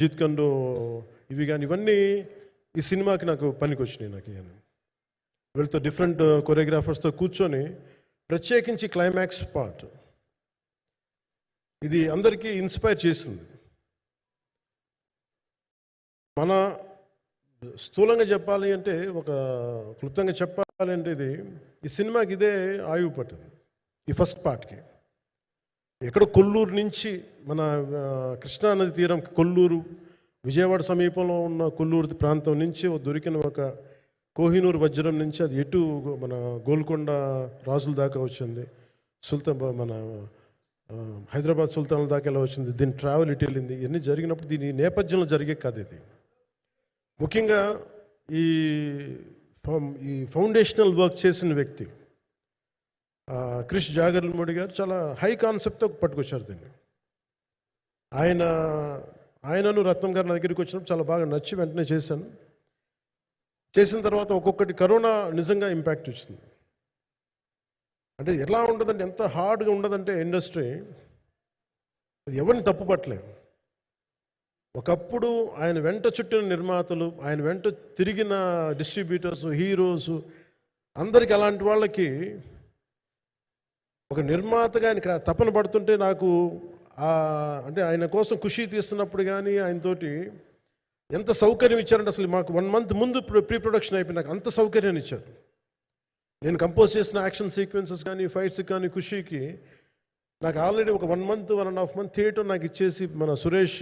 జీత్ కండు ఇవి కానీ ఇవన్నీ ఈ సినిమాకి నాకు పనికి వచ్చినాయి. నాకు వీళ్ళతో డిఫరెంట్ కొరియోగ్రాఫర్స్తో కూర్చొని ప్రత్యేకించి క్లైమాక్స్ పార్ట్ ఇది అందరికీ ఇన్స్పైర్ చేసింది. మన స్థూలంగా చెప్పాలి అంటే, ఒక క్లుప్తంగా చెప్పాలి అంటే, ఈ సినిమాకి ఇదే ఆయువు పట్టింది. ఈ ఫస్ట్ పార్ట్కి ఎక్కడో కొల్లూరు నుంచి, మన కృష్ణానది తీరం కొల్లూరు, విజయవాడ సమీపంలో ఉన్న కొల్లూరు ప్రాంతం నుంచి దొరికిన ఒక కోహినూరు వజ్రం నుంచి అది ఎటు మన గోల్కొండ రాజుల దాకా వచ్చింది, మన హైదరాబాద్ సుల్తాన్ల దాకా ఎలా వచ్చింది, దీని ట్రావెల్ ఇటు వెళ్ళింది. ఇవన్నీ జరిగినప్పుడు దీని నేపథ్యంలో జరిగే కథ ఇది. ముఖ్యంగా ఈ ఫౌండేషనల్ వర్క్ చేసిన వ్యక్తి క్రిష్ జాగర్లమూడి గారు చాలా హై కాన్సెప్ట్తో పట్టుకొచ్చారు దీన్ని. ఆయనను రత్నం గారి నా దగ్గరికి వచ్చినప్పుడు చాలా బాగా నచ్చి వెంటనే చేశాను. చేసిన తర్వాత ఒక్కొక్కటి కరోనా నిజంగా ఇంపాక్ట్ వచ్చింది. అంటే ఎలా ఉండదంటే, ఎంత హార్డ్గా ఉండదంటే ఇండస్ట్రీ, అది ఎవరిని తప్పు పట్టలేము. ఒకప్పుడు ఆయన వెంట చుట్టిన నిర్మాతలు, ఆయన వెంట తిరిగిన డిస్ట్రిబ్యూటర్స్, హీరోస్ అందరికి, అలాంటి వాళ్ళకి ఒక నిర్మాతగా ఆయన తపన పడుతుంటే నాకు అంటే ఆయన కోసం ఖుషి తీస్తున్నప్పుడు కానీ ఆయనతోటి ఎంత సౌకర్యం ఇచ్చారంటే, అసలు మాకు 1 month ముందు ప్రీ ప్రొడక్షన్ అయిపోయి నాకు అంత సౌకర్యాన్ని ఇచ్చారు. నేను కంపోజ్ చేసిన యాక్షన్ సీక్వెన్సెస్ కానీ ఫైట్స్ కానీ ఖుషీకి నాకు ఆల్రెడీ ఒక 1 month 1.5 month థియేటర్ నాకు ఇచ్చేసి, మన సురేష్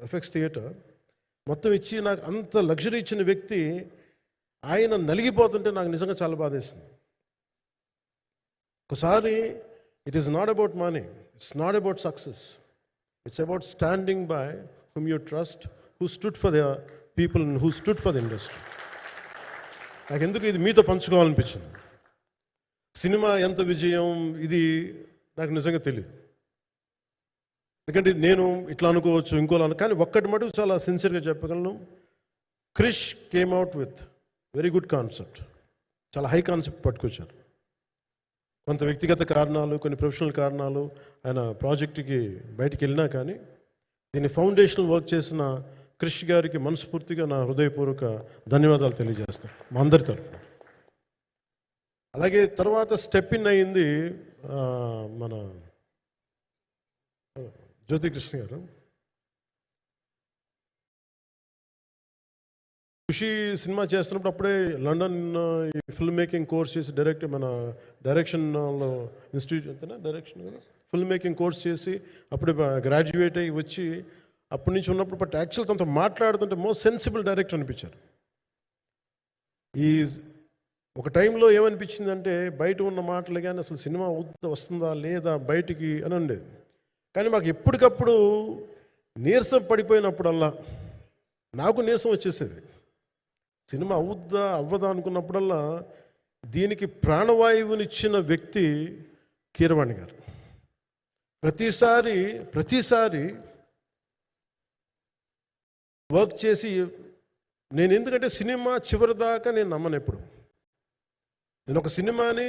ఎఫెక్ట్స్ థియేటర్ మొత్తం ఇచ్చి నాకు అంత లగ్జరీ ఇచ్చిన వ్యక్తి ఆయన నలిగిపోతుంటే నాకు నిజంగా చాలా బాధేస్తుంది. ఒకసారి it is not about money, it's not about success, it's about standing by whom you trust, who stood for the people and who stood for the industry. నాకు ఎందుకు ఇది మీతో పంచుకోవాలనిపించింది. సినిమా ఎంత విజయం ఇది నాకు నిజంగా తెలియదు, ఎందుకంటే నేను ఇట్లా అనుకోవచ్చు ఇంకోలా, కానీ ఒక్కటి మటుకు చాలా సిన్సియర్గా చెప్పగలను. Krish came out with very good concept, చాలా హై కాన్సెప్ట్ పట్టుకొచ్చారు. కొంత వ్యక్తిగత కారణాలు, కొన్ని ప్రొఫెషనల్ కారణాలు ఆయన ప్రాజెక్టుకి బయటికి వెళ్ళినా కానీ దీన్ని ఫౌండేషనల్ వర్క్ చేసిన క్రిష్ గారికి మనస్ఫూర్తిగా నా హృదయపూర్వక ధన్యవాదాలు తెలియజేస్తాను మా అందరి తరఫున. అలాగే తర్వాత స్టెప్ ఇన్ అయింది మన జ్యోతికృష్ణ గారు. ఖుషి సినిమా చేస్తున్నప్పుడు అప్పుడే లండన్ ఫిల్మ్ మేకింగ్ కోర్స్ చేసి మన డైరెక్షన్లో ఇన్స్టిట్యూట్ అంతేనా డైరెక్షన్ ఫిల్మ్ మేకింగ్ కోర్స్ చేసి అప్పుడే గ్రాడ్యుయేట్ అయ్యి వచ్చి అప్పటి నుంచి ఉన్నప్పుడు బట్ యాక్చువల్ తనతో మాట్లాడుతుంటే మోస్ట్ సెన్సిబుల్ డైరెక్టర్ అనిపించారు. ఒక టైంలో ఏమనిపించిందంటే, బయట ఉన్న మాటలు కానీ అసలు సినిమా వస్తుందా లేదా బయటికి అని ఉండేది. కానీ మాకు ఎప్పటికప్పుడు నీరసం పడిపోయినప్పుడల్లా నాకు నీరసం వచ్చేసేది. సినిమా అవుద్దా అవ్వదా అనుకున్నప్పుడల్లా దీనికి ప్రాణవాయువునిచ్చిన వ్యక్తి కీరవాణి గారు. ప్రతిసారి వర్క్ చేసి, నేను ఎందుకంటే సినిమా చివరి దాకా నేను నమ్మను. ఎప్పుడు నేను ఒక సినిమాని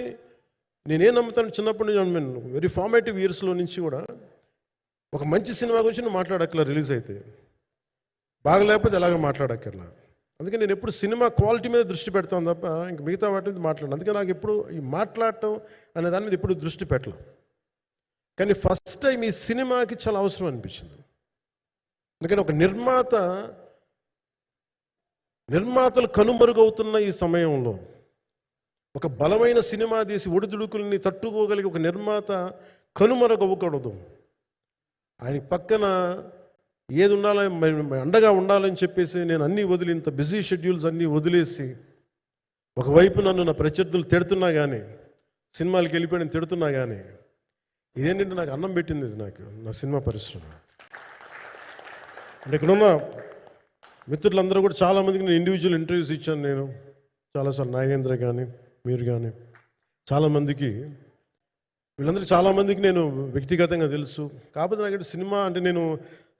నేనేం నమ్ముతాను, చిన్నప్పటి నుంచి వెరీ ఫార్మేటివ్ ఇయర్స్లో నుంచి కూడా ఒక మంచి సినిమా గురించి నువ్వు మాట్లాడక్కర్లా, రిలీజ్ అయితే బాగలేకపోతే ఎలాగ మాట్లాడక్కర్లా. అందుకే నేను ఎప్పుడు సినిమా క్వాలిటీ మీద దృష్టి పెడతాను తప్ప ఇంక మిగతా వాటి మీద మాట్లాడను. అందుకే నాకు ఎప్పుడు ఈ మాట్లాడటం అనే దాని మీద ఎప్పుడు దృష్టి పెట్టలేం. కానీ ఫస్ట్ టైం ఈ సినిమాకి చాలా అవసరం అనిపించింది. ఎందుకంటే ఒక నిర్మాతలు కనుమరుగవుతున్న ఈ సమయంలో ఒక బలమైన సినిమా తీసి ఒడిదుడుకుల్ని తట్టుకోగలిగి ఒక నిర్మాత కనుమరుగవ్వకూడదు. ఆయన పక్కన ఏది ఉండాలని, అండగా ఉండాలని చెప్పేసి నేను అన్నీ వదిలి, ఇంత బిజీ షెడ్యూల్స్ అన్నీ వదిలేసి, ఒకవైపు నన్ను నా ప్రత్యర్థులు తిడుతున్నా కానీ, సినిమాలకి వెళ్ళిపోయిన తిడుతున్నా కానీ, ఇదేంటంటే నాకు అన్నం పెట్టింది ఇది నాకు నా సినిమా పరిశ్రమ. అంటే ఇక్కడున్న మిత్రులందరూ కూడా చాలామందికి నేను ఇండివిజువల్ ఇంటర్వ్యూస్ ఇచ్చాను. నేను చాలాసార్లు నాగేంద్ర కానీ మీరు కానీ చాలామందికి, వీళ్ళందరూ చాలామందికి నేను వ్యక్తిగతంగా తెలుసు. కాకపోతే నాకు సినిమా అంటే నేను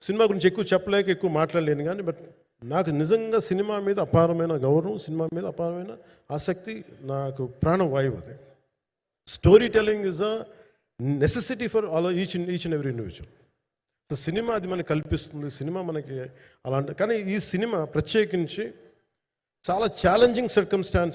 సినిమా గురించి ఎక్కువ చెప్పలేక ఎక్కువ మాట్లాడలేను. కానీ బట్ నాకు నిజంగా సినిమా మీద అపారమైన గౌరవం, సినిమా మీద అపారమైన ఆసక్తి, నాకు ప్రాణవాయువు అది. Story telling is a necessity for all each and every individual. So cinema అది మనకి కల్పిస్తుంది, సినిమా మనకి అలాంటి. కానీ ఈ సినిమా ప్రత్యేకించి చాలా ఛాలెంజింగ్ సర్కమ్స్టాన్స్